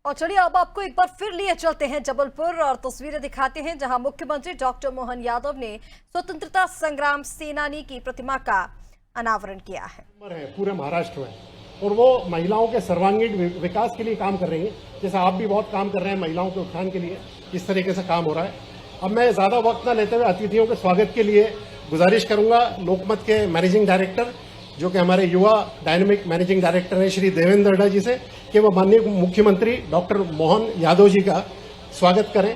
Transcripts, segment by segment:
और चलिए अब आपको एक बार फिर लिए चलते हैं जबलपुर और तस्वीरें दिखाते हैं जहां मुख्यमंत्री डॉक्टर मोहन यादव ने स्वतंत्रता संग्राम सेनानी की प्रतिमा का अनावरण किया है। पूरे महाराष्ट्र में और वो महिलाओं के सर्वांगीण विकास के लिए काम कर रही हैं। जैसे आप भी बहुत काम कर रहे हैं महिलाओं के उत्थान के लिए, इस तरीके से काम हो रहा है। अब मैं ज्यादा वक्त न लेते हुए अतिथियों के स्वागत के लिए गुजारिश करूंगा लोकमत के मैनेजिंग डायरेक्टर, जो कि हमारे युवा डायनेमिक मैनेजिंग डायरेक्टर हैं, श्री देवेंद्र अड्डा जी से, कि वो माननीय मुख्यमंत्री डॉक्टर मोहन यादव जी का स्वागत करें।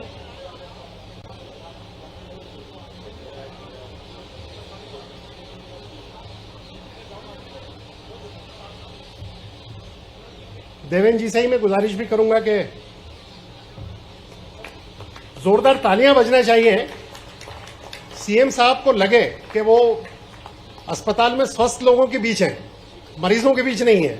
देवेंद्र जी से ही मैं गुजारिश भी करूंगा कि जोरदार तालियां बजना चाहिए। सीएम साहब को लगे कि वो अस्पताल में स्वस्थ लोगों के बीच हैं, मरीजों के बीच नहीं है।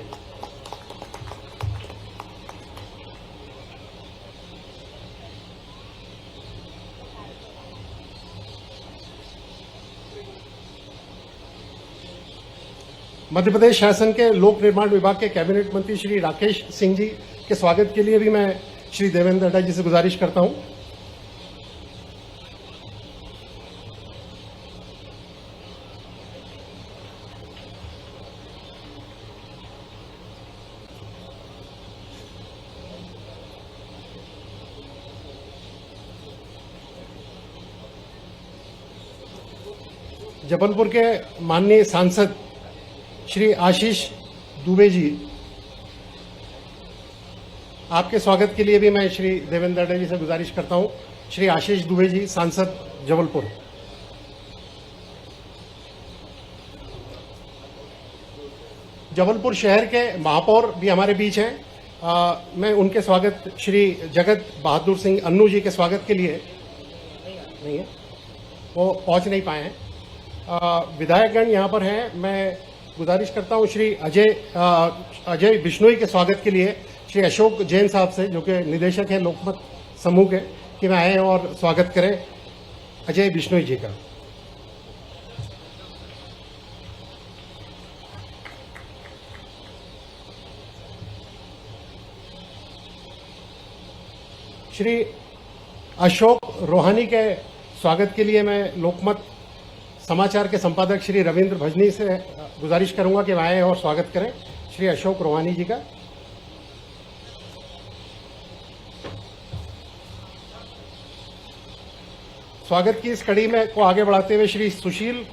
मध्य प्रदेश शासन के लोक निर्माण विभाग के कैबिनेट मंत्री श्री राकेश सिंह जी के स्वागत के लिए भी मैं श्री देवेंद्र अड्डा जी से गुजारिश करता हूं। जबलपुर के माननीय सांसद श्री आशीष दुबे जी, आपके स्वागत के लिए भी मैं श्री देवेंद्र अड्डा जी से गुजारिश करता हूं। श्री आशीष दुबे जी, सांसद जबलपुर। जबलपुर शहर के महापौर भी हमारे बीच हैं। मैं उनके स्वागत श्री जगत बहादुर सिंह अन्नू जी के स्वागत के लिए नहीं है, वो पहुंच नहीं पाए हैं। विधायकगण यहाँ पर हैं। मैं गुजारिश करता हूँ श्री अजय बिश्नोई के स्वागत के लिए श्री अशोक जैन साहब से, जो कि निदेशक हैं लोकमत समूह के, कि मैं आए और स्वागत करें अजय बिश्नोई जी का। श्री अशोक रोहानी के स्वागत के लिए मैं लोकमत समाचार के संपादक श्री रविंद्र भजनी से गुजारिश करूंगा कि आए और स्वागत करें श्री अशोक रोहानी जी का। स्वागत की इस कड़ी में को आगे बढ़ाते हुए श्री सुशील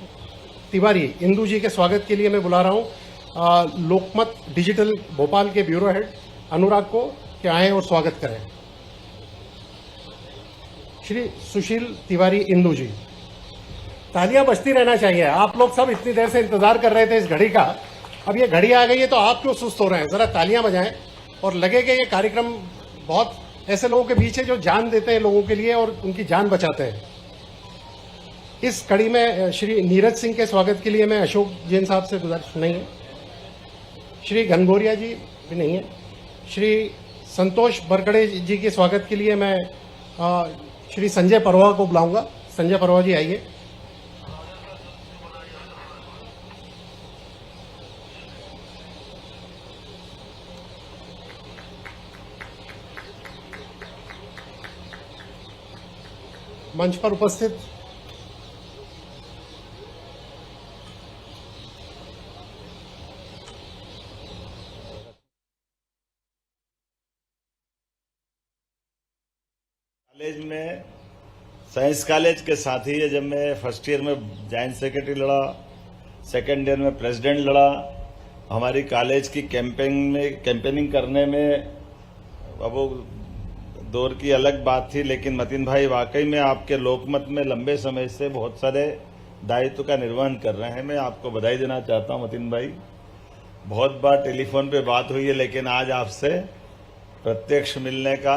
तिवारी इंदू जी के स्वागत के लिए मैं बुला रहा हूं लोकमत डिजिटल भोपाल के ब्यूरो हेड अनुराग को, कि आए और स्वागत करें श्री सुशील तिवारी इंदू जी। तालियां बजती रहना चाहिए। आप लोग सब इतनी देर से इंतजार कर रहे थे इस घड़ी का, अब ये घड़ी आ गई है तो आप क्यों सुस्त हो रहे हैं? जरा तालियां बजाएं और लगे कि ये कार्यक्रम बहुत ऐसे लोगों के बीच है जो जान देते हैं लोगों के लिए और उनकी जान बचाते हैं। इस कड़ी में श्री नीरज सिंह के स्वागत के लिए मैं अशोक जैन साहब से गुजारिश नहीं है, श्री घनघोरिया जी भी नहीं है, श्री संतोष बरकड़े जी के स्वागत के लिए मैं श्री संजय परवा को बुलाऊंगा। संजय परवा जी आइए। मंच पर उपस्थित कॉलेज में साइंस कॉलेज के साथ ही है, जब मैं फर्स्ट ईयर में जॉइंट सेक्रेटरी लड़ा, सेकेंड ईयर में प्रेसिडेंट लड़ा, हमारी कॉलेज की कैंपेनिंग करने में अब वो दौर की अलग बात थी। लेकिन मतीन भाई वाकई में आपके लोकमत में लंबे समय से बहुत सारे दायित्व का निर्वहन कर रहे हैं। मैं आपको बधाई देना चाहता हूं मतीन भाई। बहुत बार टेलीफोन पे बात हुई है, लेकिन आज आपसे प्रत्यक्ष मिलने का,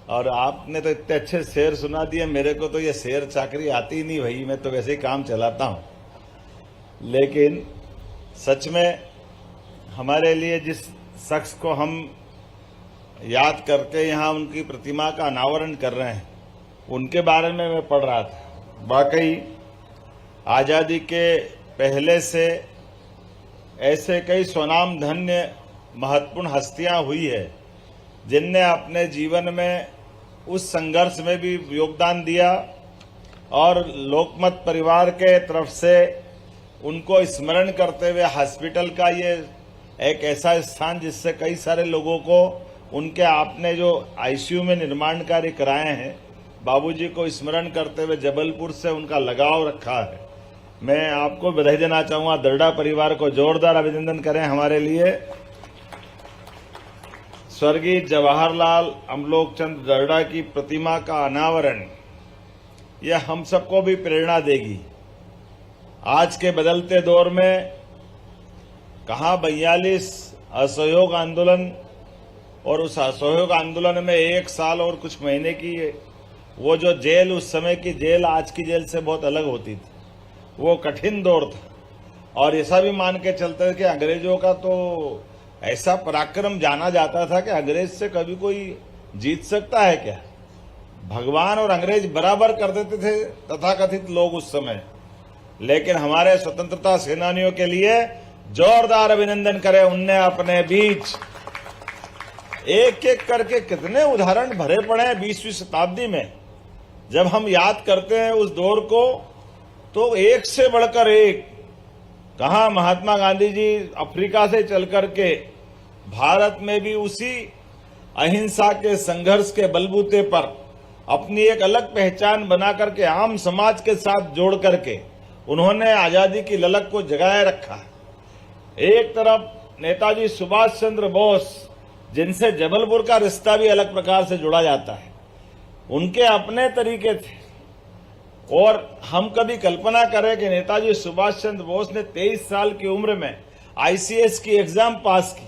और आपने तो इतने अच्छे शेर सुना दिए, मेरे को तो ये शेर चाकरी आती ही नहीं भाई, मैं तो वैसे ही काम चलाता हूं। लेकिन सच में हमारे लिए जिस शख्स को हम याद करके यहाँ उनकी प्रतिमा का अनावरण कर रहे हैं, उनके बारे में मैं पढ़ रहा था। वाकई आज़ादी के पहले से ऐसे कई स्वनाम धन्य महत्वपूर्ण हस्तियां हुई है जिनने अपने जीवन में उस संघर्ष में भी योगदान दिया और लोकमत परिवार के तरफ से उनको स्मरण करते हुए हॉस्पिटल का ये एक ऐसा स्थान जिससे कई सारे लोगों को उनके आपने जो आईसीयू में निर्माण कार्य कराए हैं, बाबूजी को स्मरण करते हुए जबलपुर से उनका लगाव रखा है। मैं आपको बधाई देना चाहूंगा। दर्डा परिवार को जोरदार अभिनंदन करें हमारे लिए। स्वर्गीय जवाहरलाल अमलोकचंद दर्डा की प्रतिमा का अनावरण यह हम सबको भी प्रेरणा देगी। आज के बदलते दौर में कहाँ 42 असहयोग आंदोलन और उस असहयोग आंदोलन में 1 साल और कुछ महीने की वो जो जेल, उस समय की जेल आज की जेल से बहुत अलग होती थी। वो कठिन दौर था और ऐसा भी मान के चलते थे कि अंग्रेजों का तो ऐसा पराक्रम जाना जाता था कि अंग्रेज से कभी कोई जीत सकता है क्या। भगवान और अंग्रेज बराबर कर देते थे तथाकथित लोग उस समय। लेकिन हमारे स्वतंत्रता सेनानियों के लिए जोरदार अभिनंदन करें। उनने अपने बीच एक एक करके कितने उदाहरण भरे पड़े हैं 20वीं शताब्दी में। जब हम याद करते हैं उस दौर को तो एक से बढ़कर एक, कहा महात्मा गांधी जी अफ्रीका से चल करके भारत में भी उसी अहिंसा के संघर्ष के बलबूते पर अपनी एक अलग पहचान बना करके आम समाज के साथ जोड़ करके उन्होंने आजादी की ललक को जगाए रखा। एक तरफ नेताजी सुभाष चंद्र बोस, जिनसे जबलपुर का रिश्ता भी अलग प्रकार से जुड़ा जाता है, उनके अपने तरीके थे। और हम कभी कल्पना करें कि नेताजी सुभाष चंद्र बोस ने 23 साल की उम्र में आईसीएस की एग्जाम पास की,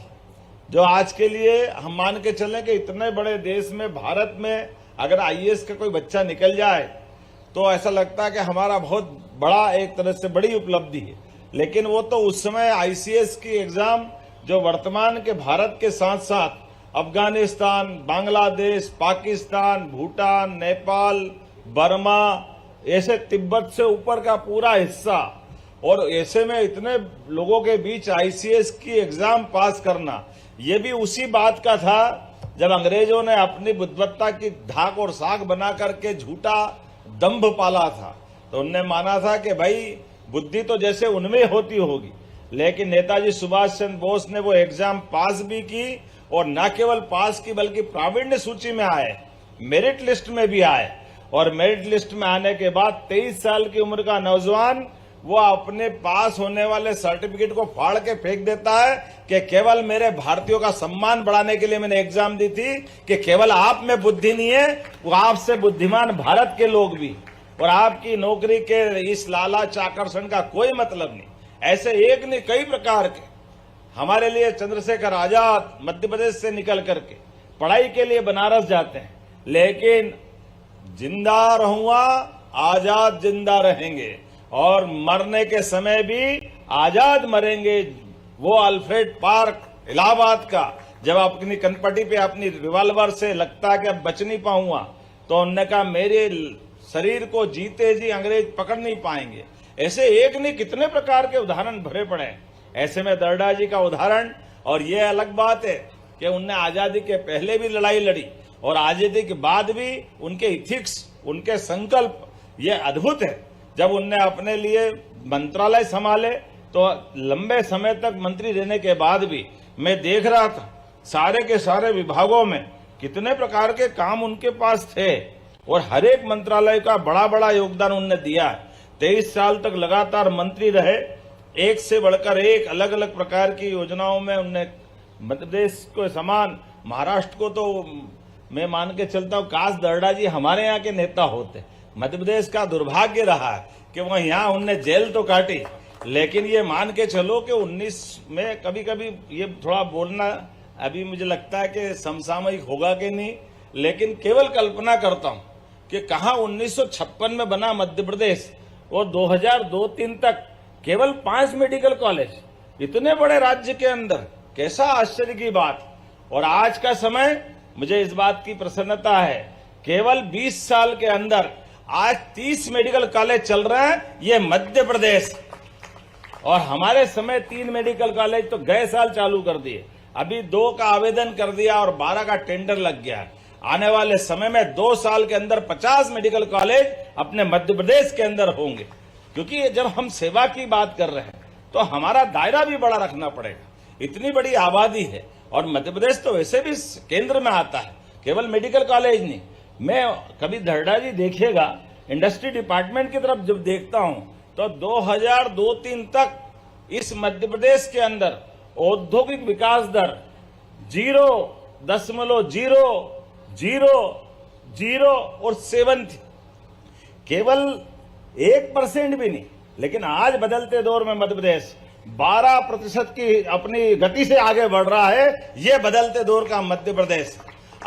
जो आज के लिए हम मान के चलें कि इतने बड़े देश में, भारत में अगर आईएएस का कोई बच्चा निकल जाए तो ऐसा लगता है कि हमारा बहुत बड़ा, एक तरह से बड़ी उपलब्धि है। लेकिन वो तो उस समय आईसीएस की एग्जाम जो वर्तमान के भारत के साथ साथ अफगानिस्तान, बांग्लादेश, पाकिस्तान, भूटान, नेपाल, बर्मा, ऐसे तिब्बत से ऊपर का पूरा हिस्सा, और ऐसे में इतने लोगों के बीच आईसीएस की एग्जाम पास करना, ये भी उसी बात का था जब अंग्रेजों ने अपनी बुद्धवत्ता की धाक और साख बना करके झूठा दंभ पाला था। तो उनने माना था कि भाई बुद्धि तो जैसे उनमें होती होगी, लेकिन नेताजी सुभाष चंद्र बोस ने वो एग्जाम पास भी की, और न केवल पास की बल्कि प्रावीण्य सूची में आए, मेरिट लिस्ट में भी आए। और मेरिट लिस्ट में आने के बाद 23 साल की उम्र का नौजवान वो अपने पास होने वाले सर्टिफिकेट को फाड़ के फेंक देता है कि केवल मेरे भारतीयों का सम्मान बढ़ाने के लिए मैंने एग्जाम दी थी, कि केवल आप में बुद्धि नहीं है, वो आपसे बुद्धिमान भारत के लोग भी, और आपकी नौकरी के इस लालच आकर्षण का कोई मतलब नहीं। ऐसे एक नहीं कई प्रकार के हमारे लिए चंद्रशेखर आजाद मध्य प्रदेश से निकल करके पढ़ाई के लिए बनारस जाते हैं, लेकिन जिंदा रहूंगा, आजाद जिंदा रहेंगे, और मरने के समय भी आजाद मरेंगे। वो अल्फ्रेड पार्क इलाहाबाद का जब अपनी कनपटी पे अपनी रिवॉल्वर से लगता है कि अब बच नहीं पाऊंगा, तो उन्होंने कहा मेरे शरीर को जीते जी अंग्रेज पकड़ नहीं पाएंगे। ऐसे एक नहीं कितने प्रकार के उदाहरण भरे पड़े हैं। ऐसे में दर्डा जी का उदाहरण, और ये अलग बात है कि उनने आजादी के पहले भी लड़ाई लड़ी और आजादी के बाद भी उनके इथिक्स, उनके संकल्प ये अद्भुत है। जब उनने अपने लिए मंत्रालय संभाले तो लंबे समय तक मंत्री रहने के बाद भी मैं देख रहा था सारे के सारे विभागों में कितने प्रकार के काम उनके पास थे, और हर एक मंत्रालय का बड़ा बड़ा योगदान उनने दिया है। 23 साल तक लगातार मंत्री रहे, एक से बढ़कर एक अलग अलग प्रकार की योजनाओं में उनने मध्य प्रदेश को समान, महाराष्ट्र को तो मैं मान के चलता हूँ काश दर्डा जी हमारे यहाँ के नेता होते। मध्य प्रदेश का दुर्भाग्य रहा है कि वह यहाँ उनने जेल तो काटी, लेकिन ये मान के चलो कि 19 में कभी कभी ये थोड़ा बोलना अभी मुझे लगता है कि समसामयिक होगा कि नहीं, लेकिन केवल कल्पना करता हूँ कि कहाँ 1956 में बना मध्य प्रदेश और 2002-3 तक केवल 5 मेडिकल कॉलेज, इतने बड़े राज्य के अंदर, कैसा आश्चर्य की बात। और आज का समय मुझे इस बात की प्रसन्नता है, केवल 20 साल के अंदर आज 30 मेडिकल कॉलेज चल रहे हैं, ये मध्य प्रदेश। और हमारे समय 3 मेडिकल कॉलेज तो गए साल चालू कर दिए। अभी 2 का आवेदन कर दिया और 12 का टेंडर लग गया है। आने वाले समय में 2 साल के अंदर 50 मेडिकल कॉलेज अपने मध्य प्रदेश के अंदर होंगे, क्योंकि जब हम सेवा की बात कर रहे हैं तो हमारा दायरा भी बड़ा रखना पड़ेगा। इतनी बड़ी आबादी है और मध्य प्रदेश तो वैसे भी केंद्र में आता है, केवल मेडिकल कॉलेज नहीं। मैं कभी धरडा जी देखिएगा, इंडस्ट्री डिपार्टमेंट की तरफ जब देखता हूं तो 2002-03 तक इस मध्य प्रदेश के अंदर औद्योगिक विकास दर 0.00007 थी, केवल 1% भी नहीं। लेकिन आज बदलते दौर में मध्य प्रदेश 12% की अपनी गति से आगे बढ़ रहा है। ये बदलते दौर का मध्य प्रदेश।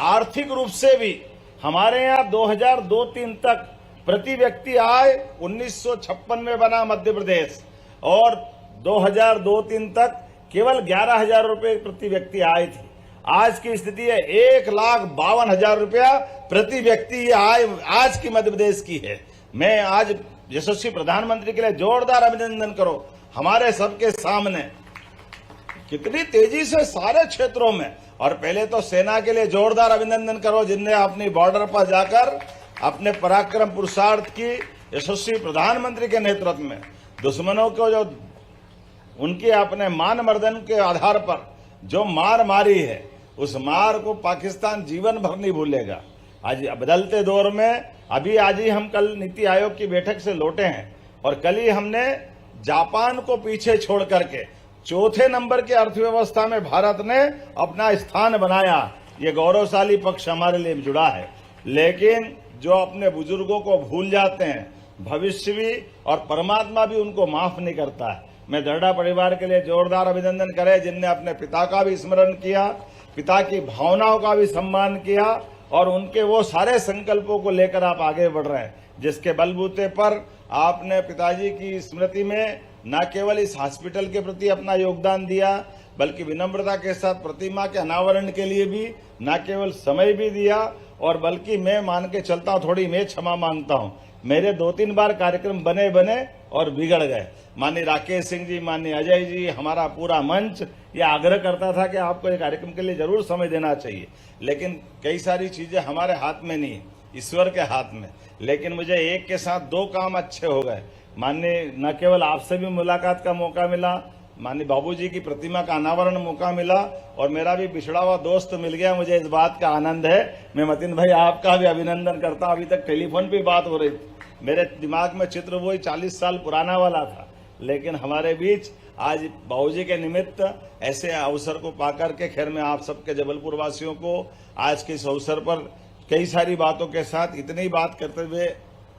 आर्थिक रूप से भी हमारे यहाँ 2002-03 तक प्रति व्यक्ति आय 1956 में बना मध्य प्रदेश, और 2002-03 तक केवल 11,000 रुपए प्रति व्यक्ति आय थी। आज की स्थिति है 1,52,000 रुपया प्रति व्यक्ति ये आय आज की मध्य प्रदेश की है। मैं आज यशस्वी प्रधानमंत्री के लिए जोरदार अभिनंदन करो। हमारे सबके सामने कितनी तेजी से सारे क्षेत्रों में, और पहले तो सेना के लिए जोरदार अभिनंदन करो जिनने अपनी बॉर्डर पर जाकर अपने पराक्रम पुरुषार्थ की यशस्वी प्रधानमंत्री के नेतृत्व में दुश्मनों को जो उनके अपने मान मर्दन के आधार पर जो मार मारी है, उस मार को पाकिस्तान जीवन भर नहीं भूलेगा। आज बदलते दौर में आज ही हम कल नीति आयोग की बैठक से लौटे हैं और कल ही हमने जापान को पीछे छोड़ करके 4थे नंबर की अर्थव्यवस्था में भारत ने अपना स्थान बनाया। ये गौरवशाली पक्ष हमारे लिए जुड़ा है। लेकिन जो अपने बुजुर्गों को भूल जाते हैं, भविष्य भी और परमात्मा भी उनको माफ नहीं करता है। मैं दर्डा परिवार के लिए जोरदार अभिनंदन करे जिनने अपने पिता का भी स्मरण किया, पिता की भावनाओं का भी सम्मान किया, और उनके वो सारे संकल्पों को लेकर आप आगे बढ़ रहे हैं, जिसके बलबूते पर आपने पिताजी की स्मृति में न केवल इस हॉस्पिटल के प्रति अपना योगदान दिया, बल्कि विनम्रता के साथ प्रतिमा के अनावरण के लिए भी न केवल समय भी दिया, और बल्कि मैं मान के चलता हूं, थोड़ी मैं क्षमा मांगता हूं, मेरे 2-3 बार कार्यक्रम बने और बिगड़ गए। माननीय राकेश सिंह जी, माननीय अजय जी, हमारा पूरा मंच ये आग्रह करता था कि आपको ये कार्यक्रम के लिए जरूर समय देना चाहिए, लेकिन कई सारी चीजें हमारे हाथ में नहीं, ईश्वर के हाथ में। लेकिन मुझे एक के साथ 2 काम अच्छे हो गए। माननीय न केवल आपसे भी मुलाकात का मौका मिला, माननीय बाबूजी की प्रतिमा का अनावरण मौका मिला, और मेरा भी बिछड़ा हुआ दोस्त मिल गया। मुझे इस बात का आनंद है। मैं मतिन भाई आपका भी अभिनंदन करता हूं। अभी तक टेलीफोन पे बात हो रही थी, मेरे दिमाग में चित्र वही 40 साल पुराना वाला था, लेकिन हमारे बीच आज बाबूजी के निमित्त ऐसे अवसर को पाकर के, खैर मैं आप सबके जबलपुर वासियों को आज के इस अवसर पर कई सारी बातों के साथ इतनी बात करते हुए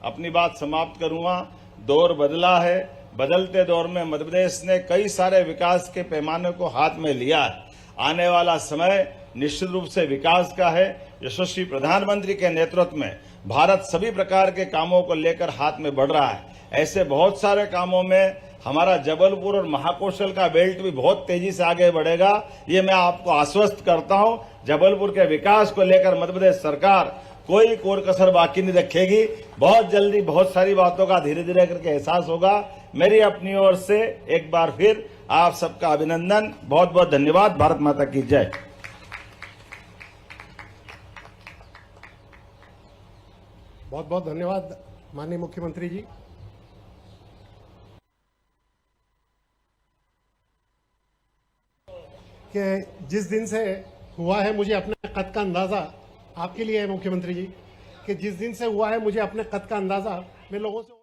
अपनी बात समाप्त करूंगा। दौर बदला है। बदलते दौर में मध्य प्रदेश ने कई सारे विकास के पैमाने को हाथ में लिया है। आने वाला समय निश्चित रूप से विकास का है। यशस्वी प्रधानमंत्री के नेतृत्व में भारत सभी प्रकार के कामों को लेकर हाथ में बढ़ रहा है। ऐसे बहुत सारे कामों में हमारा जबलपुर और महाकौशल का बेल्ट भी बहुत तेजी से आगे बढ़ेगा, ये मैं आपको आश्वस्त करता हूं। जबलपुर के विकास को लेकर मध्य प्रदेश सरकार कोई कोर कसर बाकी नहीं रखेगी। बहुत जल्दी बहुत सारी बातों का धीरे धीरे करके एहसास होगा। मेरी अपनी ओर से एक बार फिर आप सबका अभिनंदन, बहुत बहुत धन्यवाद। भारत माता की जय। बहुत बहुत धन्यवाद माननीय मुख्यमंत्री जी। कि जिस दिन से हुआ है मुझे अपने कद का अंदाजा, आपके लिए है मुख्यमंत्री जी, कि जिस दिन से हुआ है मुझे अपने कद का अंदाजा मैं लोगों से